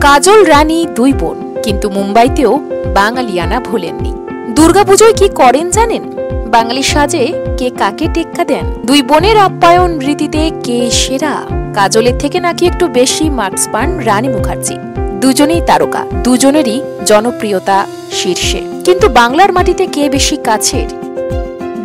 কাজল রানী দুই বোন, কিন্তু মুম্বাইতেও বাঙালিয়ানা ভোলেননি। দুর্গাপুজোয় কি করেন জানেন? বাঙালি সাজে কে কাকে টেক্কা দেন? দুই বোনের আপ্যায়ন রীতিতে কে সেরা? কাজলের থেকে নাকি একটু বেশি মার্কস পান রানী মুখার্জি। দুজনেই তারকা, দুজনেরই জনপ্রিয়তা শীর্ষে, কিন্তু বাংলার মাটিতে কে বেশি কাছের?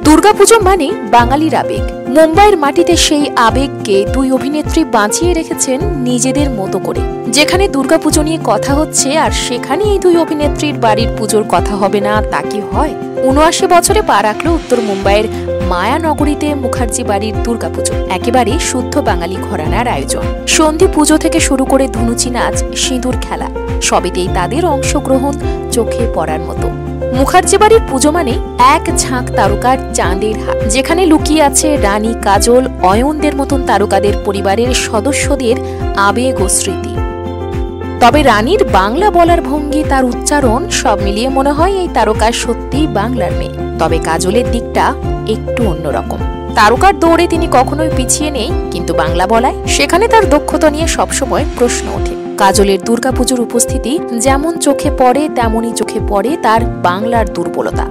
দুর্গাপুজো মানে বাঙালির আবেগ। মুম্বাইয়ের মাটিতে সেই আবেগকে দুই অভিনেত্রী বাঁচিয়ে রেখেছেন নিজেদের মতো করে। যেখানে দুর্গাপুজো নিয়ে কথা হচ্ছে আর সেখানে এই দুই অভিনেত্রীর বাড়ির পুজোর কথা হবে না, তা কি হয়? ৭৯ বছরে পা রাখল উত্তর মুম্বাইয়ের মায়ানগরীতে মুখার্জি বাড়ির দুর্গাপুজো। একেবারে শুদ্ধ বাঙালি ঘরানার আয়োজন। সন্ধি পুজো থেকে শুরু করে ধুনুচি নাচ, সিঁদুর খেলা, সবেতেই তাদের অংশগ্রহণ চোখে পড়ার মতো। মুখার্জি বাড়ির পুজো মানে এক ঝাঁক তারকার চাঁদের হাট, যেখানে লুকিয়ে আছে রানী, কাজল, অয়নদের মতন তারকাদের পরিবারের সদস্যদের আবেগ ও স্মৃতি। তবে রানীর বাংলা বলার ভঙ্গি, তার উচ্চারণ, সব মিলিয়ে মনে হয় এই তারকা সত্যিই বাংলার মেয়ে। তবে কাজলের দিকটা একটু অন্যরকম। তারকার দৌড়ে তিনি কখনোই পিছিয়ে নেই, কিন্তু বাংলা বলায় সেখানে তার দক্ষতা নিয়ে সবসময় প্রশ্ন ওঠে। কাজলের দুর্গাপুজোর উপস্থিতি যেমন চোখে পড়ে, তেমনই চোখে পড়ে তার বাংলার দুর্বলতা।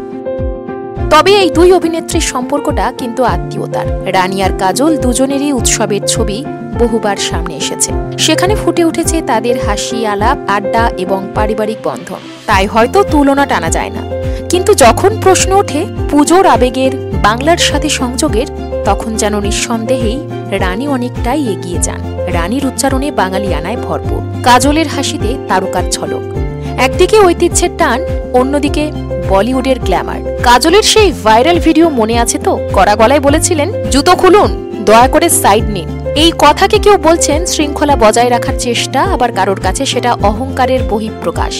তবে এই দুই অভিনেত্রীর সম্পর্কটা কিন্তু আত্মীয়তার। রানী আর কাজল দুজনেরই উৎসবের ছবি বহুবার সামনে এসেছে। সেখানে ফুটে উঠেছে তাদের হাসি, আলাপ, আড্ডা এবং পারিবারিক বন্ধন। তাই হয়তো তুলনা টানা যায় না, কিন্তু যখন প্রশ্ন ওঠে পুজোর আবেগের, বাংলার সাথে সংযোগের, তখন যেন নিঃসন্দেহেই রানী অনেকটাই এগিয়ে যান। রানীর উচ্চারণে বাঙালিয়ানায় ভরপুর, কাজলের হাসিতে তারকার ঝলক। একদিকে ঐতিহ্যের টান, অন্যদিকে বলিউডের গ্ল্যামার। কাজলের সেই ভাইরাল ভিডিও মনে আছে তো? কড়া গলায় বলেছিলেন, জুতো খুলুন, দয়া করে সাইড নিন। এই কথাকে কেউ বলছেন শৃঙ্খলা বজায় রাখার চেষ্টা, আবার কারোর কাছে সেটা অহংকারের বহিঃপ্রকাশ।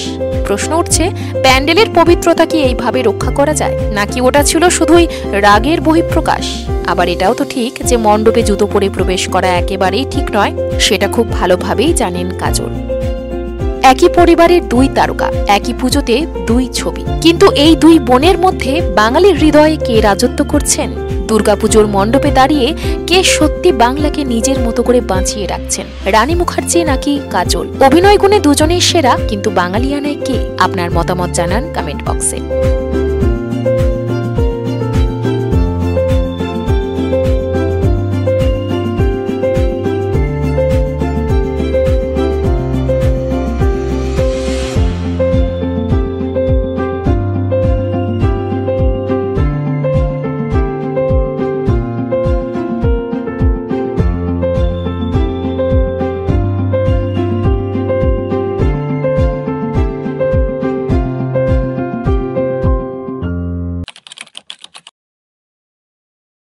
প্রশ্ন উঠছে, প্যান্ডেলের পবিত্রতা কি এইভাবে রক্ষা করা যায়, নাকি ওটা ছিল শুধুই রাগের বহিঃপ্রকাশ? আবার এটাও তো ঠিক যে মণ্ডপে জুতো পরে প্রবেশ করা একেবারেই ঠিক নয়, সেটা খুব ভালোভাবেই জানেন কাজল। একই পরিবারের দুই তারকা, একই পুজোতে দুই ছবি, কিন্তু এই দুই বোনের মধ্যে বাঙালির হৃদয়ে কে রাজত্ব করছেন? দুর্গাপুজোর মণ্ডপে দাঁড়িয়ে কে সত্যি বাংলাকে নিজের মতো করে বাঁচিয়ে রাখছেন? রানী মুখার্জি নাকি কাজল? অভিনয় গুণে দুজনেই সেরা, কিন্তু বাঙালিয়ানায় কে? আপনার মতামত জানান কমেন্ট বক্সে।